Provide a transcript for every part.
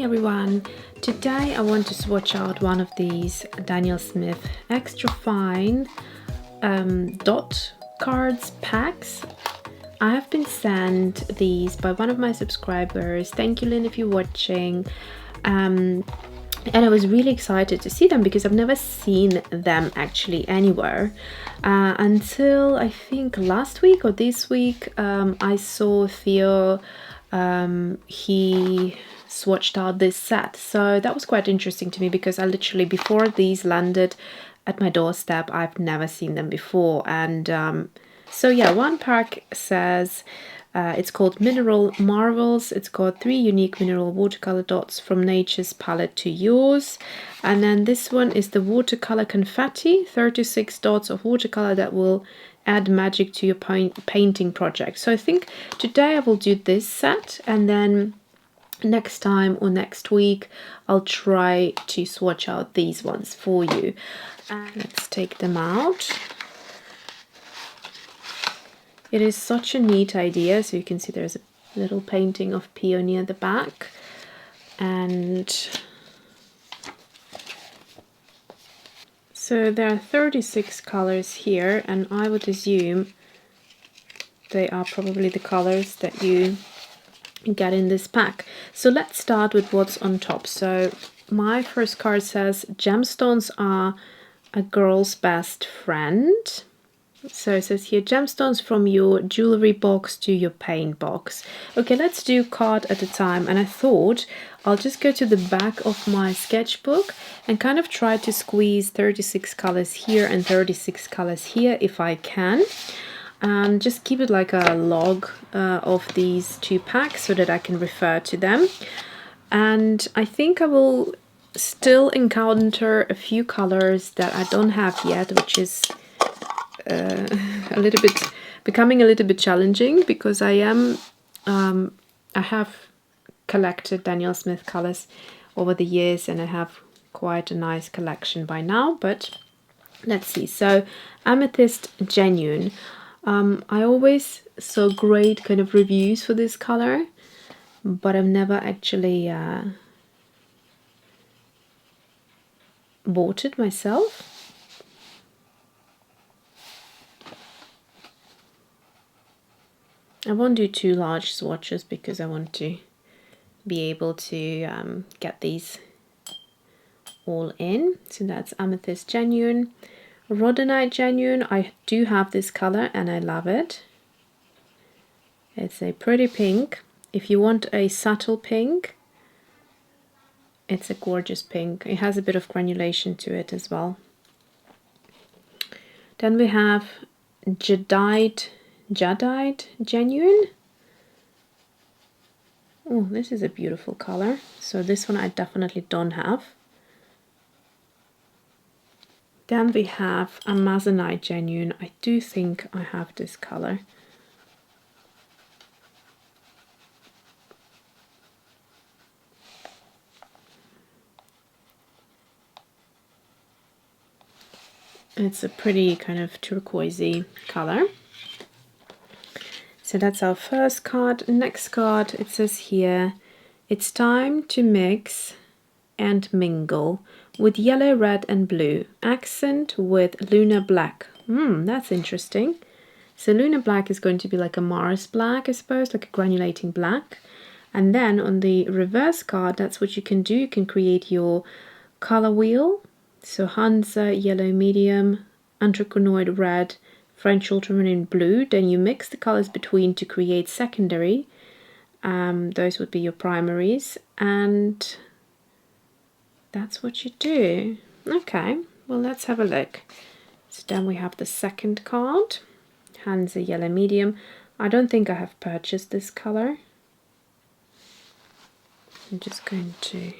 everyone, today I want to swatch out one of these Daniel Smith extra fine dot cards packs. I have been sent these by one of my subscribers. Thank you, Lynn, if you're watching. And I was really excited to see them because I've never seen them actually anywhere until I think last week or this week. I saw Theo, he swatched out this set, so that was quite interesting to me because I literally, before these landed at my doorstep, I've never seen them before. And so yeah, one pack says it's called Mineral Marvels. It's got 3 unique mineral watercolor dots from nature's palette to yours. And then this one is the Watercolour Confetti, 36 dots of watercolor that will add magic to your painting project. So I think today I will do this set, and then next time or next week I'll try to swatch out these ones for you. Let's take them out. It is such a neat idea. So you can see there's a little painting of Peony at the back, and so there are 36 colors here, and I would assume they are probably the colors that you get in this pack. So let's start with what's on top. So my first card says gemstones are a girl's best friend. So it says here, gemstones from your jewelry box to your paint box. Okay, let's do card at a time. And I thought I'll just go to the back of my sketchbook and kind of try to squeeze 36 colors here and 36 colors here if I can. Just keep it like a log of these 2 packs so that I can refer to them. And I think I will still encounter a few colors that I don't have yet, which is a little bit becoming a little bit challenging because I have collected Daniel Smith colors over the years, and I have quite a nice collection by now. But let's see. So Amethyst Genuine. I always saw great kind of reviews for this color, but I've never actually bought it myself. I won't do 2 large swatches because I want to be able to get these all in. So that's Amethyst Genuine. Rhodonite Genuine, I do have this color and I love it. It's a pretty pink. If you want a subtle pink, it's a gorgeous pink. It has a bit of granulation to it as well. Then we have Jadeite Genuine. Oh, this is a beautiful color. So this one I definitely don't have. Then we have Amazonite Genuine. I do think I have this color. It's a pretty kind of turquoisey color. So that's our first card. Next card, it says here, it's time to mix and mingle with yellow, red and blue. Accent with Lunar Black. That's interesting. So Lunar Black is going to be like a Mars black, I suppose, like a granulating black. And then on the reverse card, that's what you can do. You can create your color wheel. So Hansa, yellow medium, Anthraconoid red, French ultramarine blue. Then you mix the colors between to create secondary. Those would be your primaries, and that's what you do. Okay, well, let's have a look. So then we have the second card, Hansa yellow medium. I don't think I have purchased this color. I'm just going to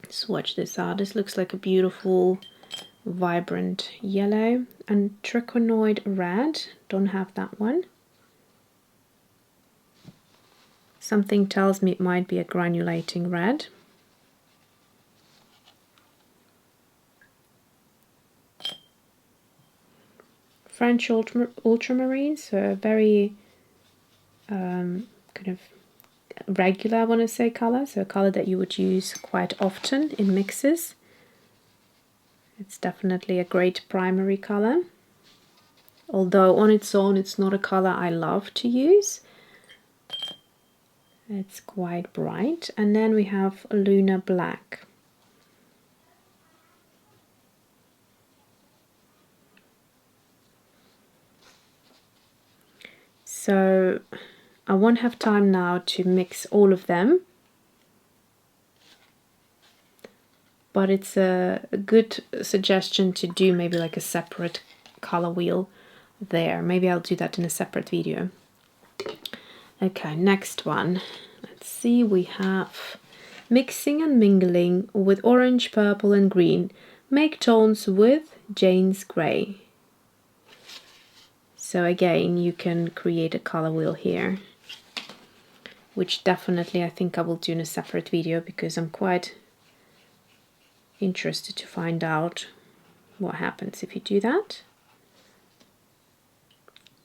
swatch this out. This looks like a beautiful vibrant yellow. And Anthraconoid red, don't have that one. Something tells me it might be a granulating red. French ultramarine, so a very kind of regular, I want to say, color, so a color that you would use quite often in mixes. It's definitely a great primary color, although on its own it's not a color I love to use. It's quite bright. And then we have Lunar Black. So I won't have time now to mix all of them, but it's a good suggestion to do maybe like a separate color wheel there. Maybe I'll do that in a separate video. Okay, next one. Let's see, we have mixing and mingling with orange, purple and green. Make tones with Jane's Grey. So again, you can create a color wheel here, which definitely I think I will do in a separate video because I'm quite interested to find out what happens if you do that.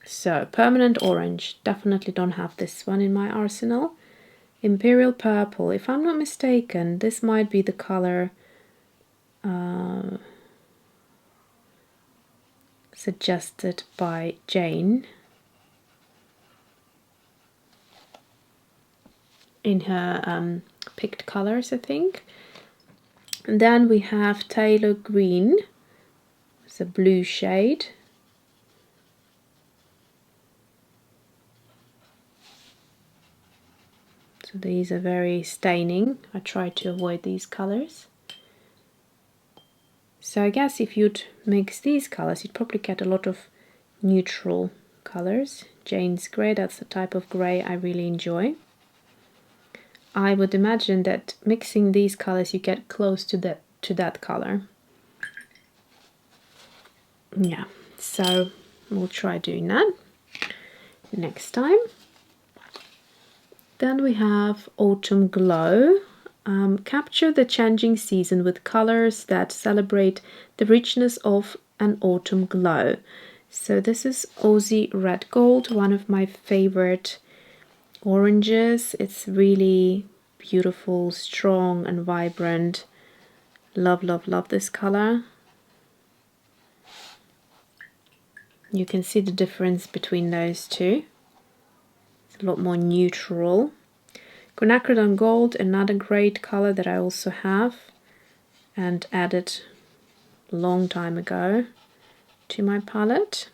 So permanent orange, definitely don't have this one in my arsenal. Imperial purple, if I'm not mistaken, this might be the color suggested by Jane in her picked colors, I think. And then we have Taylor Green, it's a blue shade. So these are very staining. I try to avoid these colors. So I guess if you'd mix these colors, you'd probably get a lot of neutral colors. Jane's Grey, that's the type of grey I really enjoy. I would imagine that mixing these colors, you get close to that color. Yeah, so we'll try doing that next time. Then we have Autumn Glow. Capture the changing season with colors that celebrate the richness of an autumn glow. So this is Aussie Red Gold, one of my favorite oranges. It's really beautiful, strong and vibrant. Love, love, love this color. You can see the difference between those two. It's a lot more neutral. Quinacridone Gold, another great color that I also have and added a long time ago to my palette.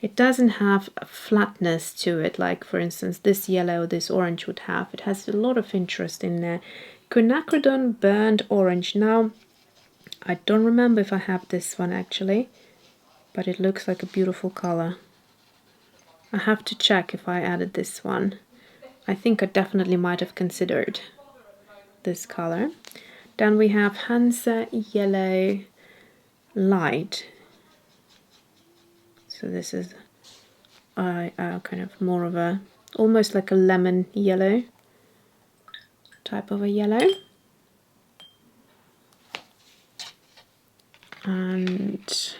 It doesn't have a flatness to it, like for instance this yellow, this orange would have. It has a lot of interest in there. Quinacridone Burnt Orange. Now, I don't remember if I have this one actually, but it looks like a beautiful color. I have to check if I added this one. I think I definitely might have considered this color. Then we have Hansa Yellow Light. So this is kind of more of a, almost like a lemon yellow type of a yellow. And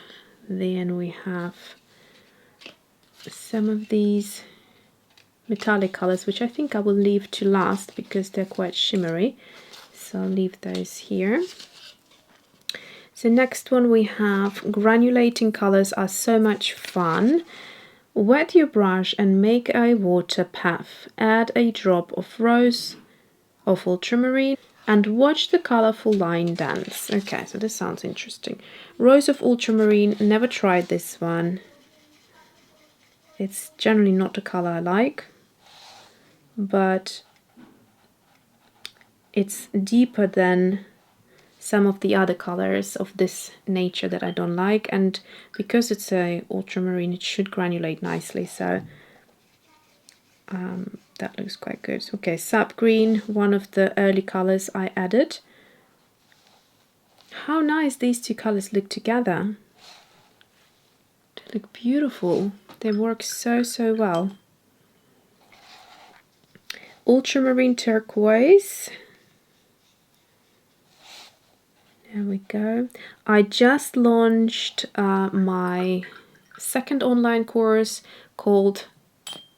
then we have some of these metallic colors, which I think I will leave to last because they're quite shimmery. So I'll leave those here. So next one we have Granulating Colors are so much fun. Wet your brush and make a water path. Add a drop of rose of ultramarine and watch the colorful line dance. Okay, so this sounds interesting. Rose of ultramarine, never tried this one. It's generally not a color I like, but it's deeper than some of the other colors of this nature that I don't like, and because it's a ultramarine it should granulate nicely, so that looks quite good. Okay, Sap Green, one of the early colors I added. How nice these two colors look together. They look beautiful. They work so, so well. Ultramarine Turquoise. There we go. I just launched my second online course called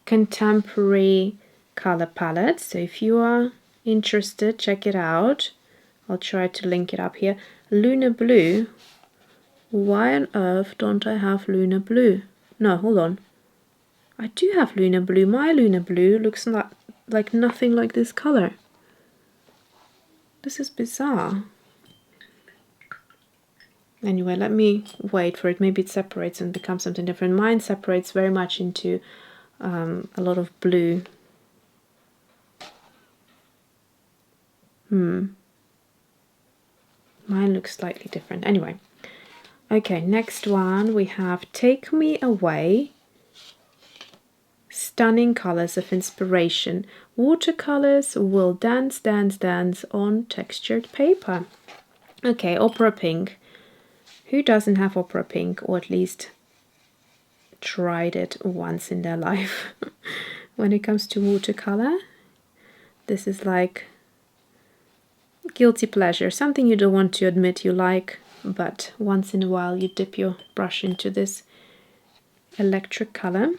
Contemporary Color Palette. So if you are interested, check it out. I'll try to link it up here. Lunar Blue. Why on earth don't I have Lunar Blue? No, hold on. I do have Lunar Blue. My Lunar Blue looks like nothing like this color. This is bizarre. Anyway, let me wait for it. Maybe it separates and becomes something different. Mine separates very much into a lot of blue. Mine looks slightly different. Anyway. Okay, next one we have Take Me Away. Stunning colors of inspiration. Watercolors will dance, dance, dance on textured paper. Okay, opera pink. Who doesn't have opera pink, or at least tried it once in their life? When it comes to watercolor, this is like guilty pleasure, something you don't want to admit you like, but once in a while you dip your brush into this electric color.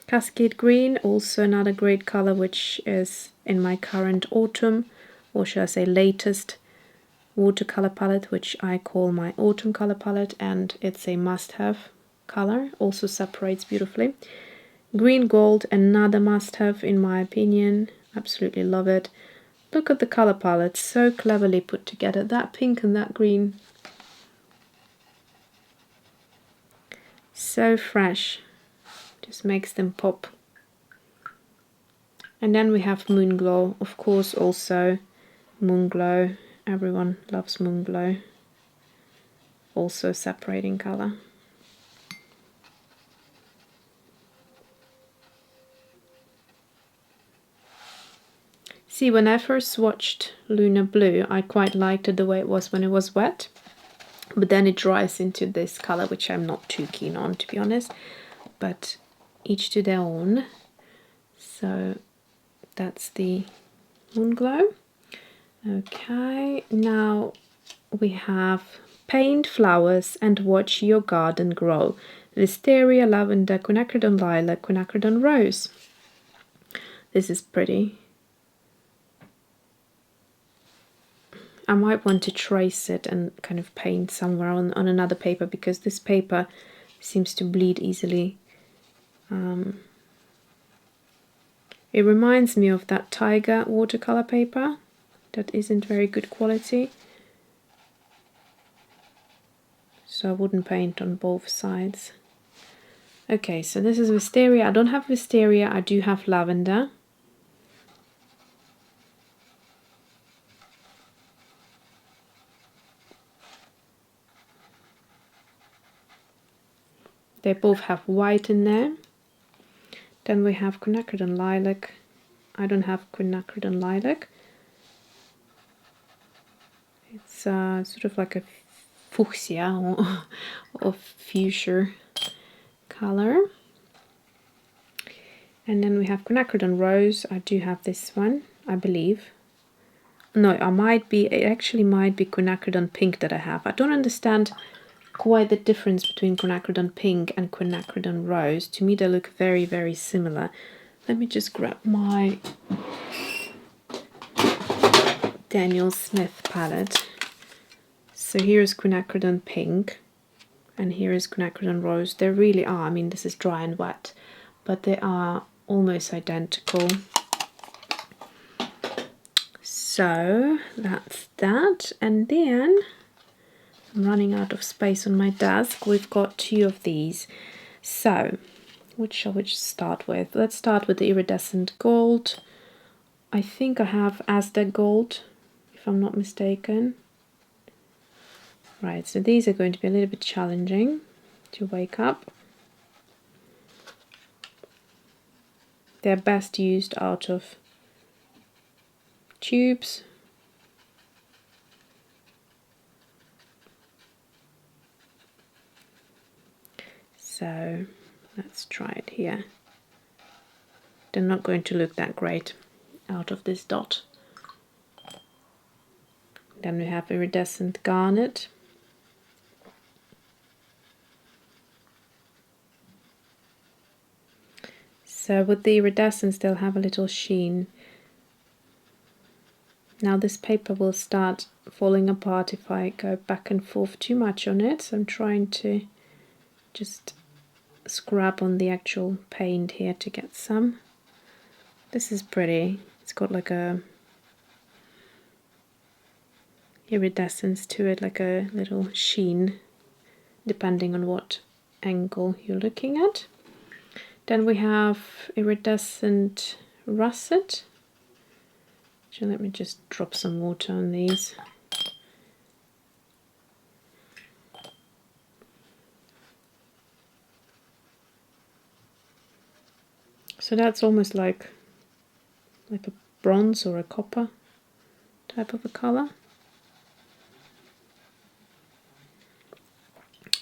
Cascade Green, also another great color, which is in my current autumn, or should I say latest, watercolor palette, which I call my autumn color palette, and it's a must-have color, also separates beautifully. Green Gold, another must-have in my opinion, absolutely love it. Look at the color palette, so cleverly put together, that pink and that green. So fresh, just makes them pop. And then we have Moon Glow, of course, also Moon Glow. Everyone loves Moon Glow. Also separating color. See, when I first swatched Lunar Blue, I quite liked it the way it was when it was wet. But then it dries into this color, which I'm not too keen on, to be honest. But each to their own. So that's the Moon Glow. Okay, now we have Paint Flowers and Watch Your Garden Grow. Wisteria, Lavender, Quinacridone Lilac, Quinacridone Rose. This is pretty. I might want to trace it and kind of paint somewhere on another paper, because this paper seems to bleed easily. It reminds me of that Tiger watercolor paper that isn't very good quality. So I wouldn't paint on both sides. Okay, so this is Wisteria. I don't have Wisteria, I do have Lavender. They both have white in there. Then we have Quinacridone Lilac. I don't have Quinacridone Lilac. It's sort of like a fuchsia or fuchsia color. And then we have Quinacridone Rose. I do have this one, I believe. No, it actually might be Quinacridone Pink that I have. I don't understand quite the difference between Quinacridone Pink and Quinacridone Rose. To me they look very, very similar. Let me just grab my Daniel Smith palette. So here is Quinacridone Pink and here is Quinacridone Rose. They really are, I mean this is dry and wet, but they are almost identical. So that's that, and then I'm running out of space on my desk. We've got two of these. So, which shall we start with? Let's start with the Iridescent Gold. I think I have Aztec Gold, if I'm not mistaken. Right, so these are going to be a little bit challenging to wake up. They're best used out of tubes. So let's try it here. They're not going to look that great out of this dot. Then we have Iridescent Garnet. So with the iridescence, they'll have a little sheen. Now this paper will start falling apart if I go back and forth too much on it. So I'm trying to just scrub on the actual paint here to get some. This is pretty. It's got like a iridescence to it, like a little sheen, depending on what angle you're looking at. Then we have iridescent russet. So let me just drop some water on these. So that's almost like a bronze or a copper type of a color.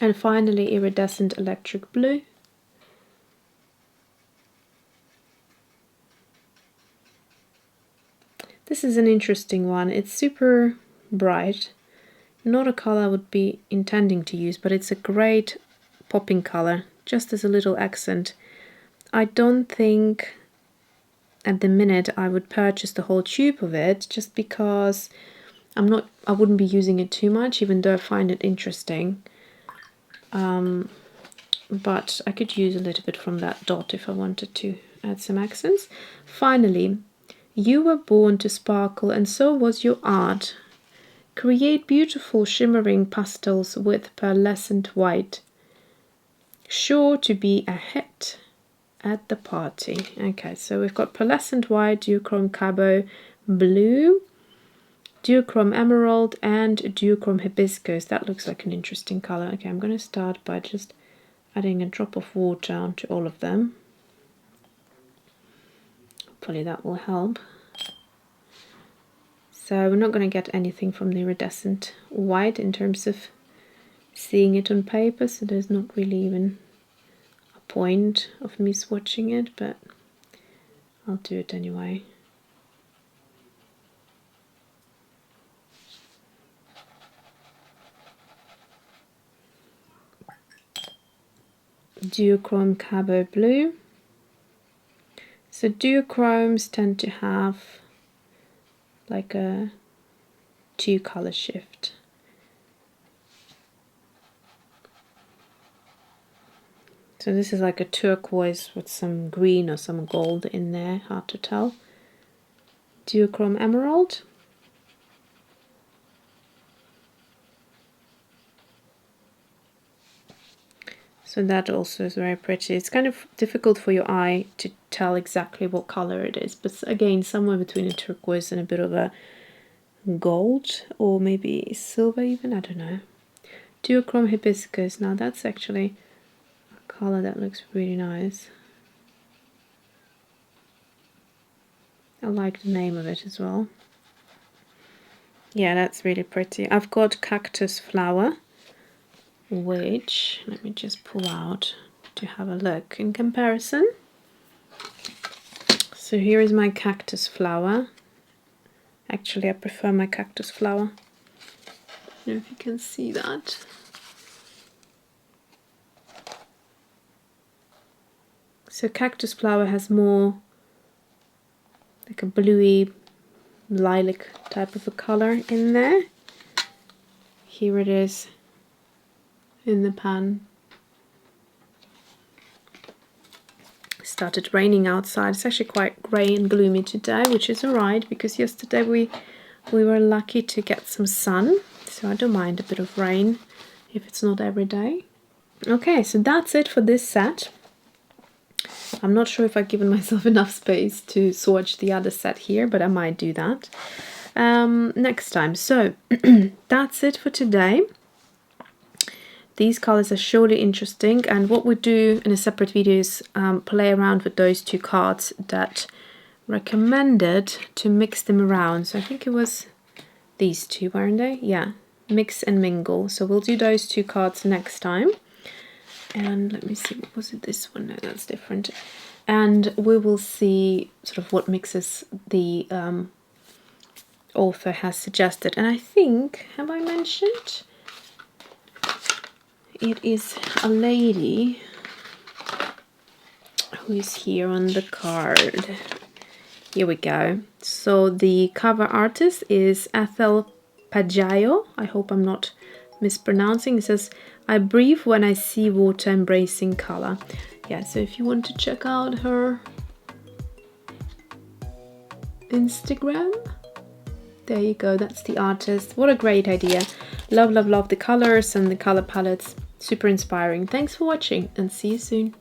And finally, iridescent electric blue. This is an interesting one. It's super bright. Not a color I would be intending to use, but it's a great popping color, just as a little accent. I don't think at the minute I would purchase the whole tube of it, just because I wouldn't be using it too much, even though I find it interesting. But I could use a little bit from that dot if I wanted to add some accents. Finally, you were born to sparkle, and so was your art. Create beautiful shimmering pastels with pearlescent white. Sure to be a hit at the party. Okay, so we've got pearlescent white, duochrome cabo blue, duochrome emerald, and duochrome hibiscus. That looks like an interesting color. Okay, I'm going to start by just adding a drop of water onto all of them. Hopefully that will help. So we're not going to get anything from the iridescent white in terms of seeing it on paper, so there's not really even a point of me swatching it, but I'll do it anyway. Duochrome cabo blue. So duochromes tend to have like a 2 color shift. So this is like a turquoise with some green or some gold in there, hard to tell. Duochrome emerald. So that also is very pretty. It's kind of difficult for your eye to tell exactly what color it is, but again, somewhere between a turquoise and a bit of a gold, or maybe silver even, I don't know. Duochrome hibiscus. Now that's actually a color that looks really nice. I like the name of it as well. Yeah, that's really pretty. I've got cactus flower, which let me just pull out to have a look in comparison. So here is my cactus flower. Actually, I prefer my cactus flower. I don't know if you can see that. So cactus flower has more like a bluey lilac type of a color in there. Here it is in the pan. Started raining outside. It's actually quite grey and gloomy today, which is alright because yesterday we were lucky to get some sun, so I don't mind a bit of rain if it's not every day. Okay, so that's it for this set. I'm not sure if I've given myself enough space to swatch the other set here, but I might do that next time. So that's it for today. These colors are surely interesting, and what we do in a separate video is play around with those 2 cards that recommended to mix them around. So I think it was these 2, weren't they? Yeah, mix and mingle. So we'll do those 2 cards next time. And let me see, what was it, this one? No, that's different. And we will see sort of what mixes the author has suggested. And I think, have I mentioned? It is a lady who's here on the card. Here we go. So the cover artist is Ethel Pajayo. I hope I'm not mispronouncing. It says, I breathe when I see water, embracing color. Yeah, so if you want to check out her Instagram, there you go, that's the artist. What a great idea. Love, love, love the colors and the color palettes. Super inspiring. Thanks for watching and see you soon.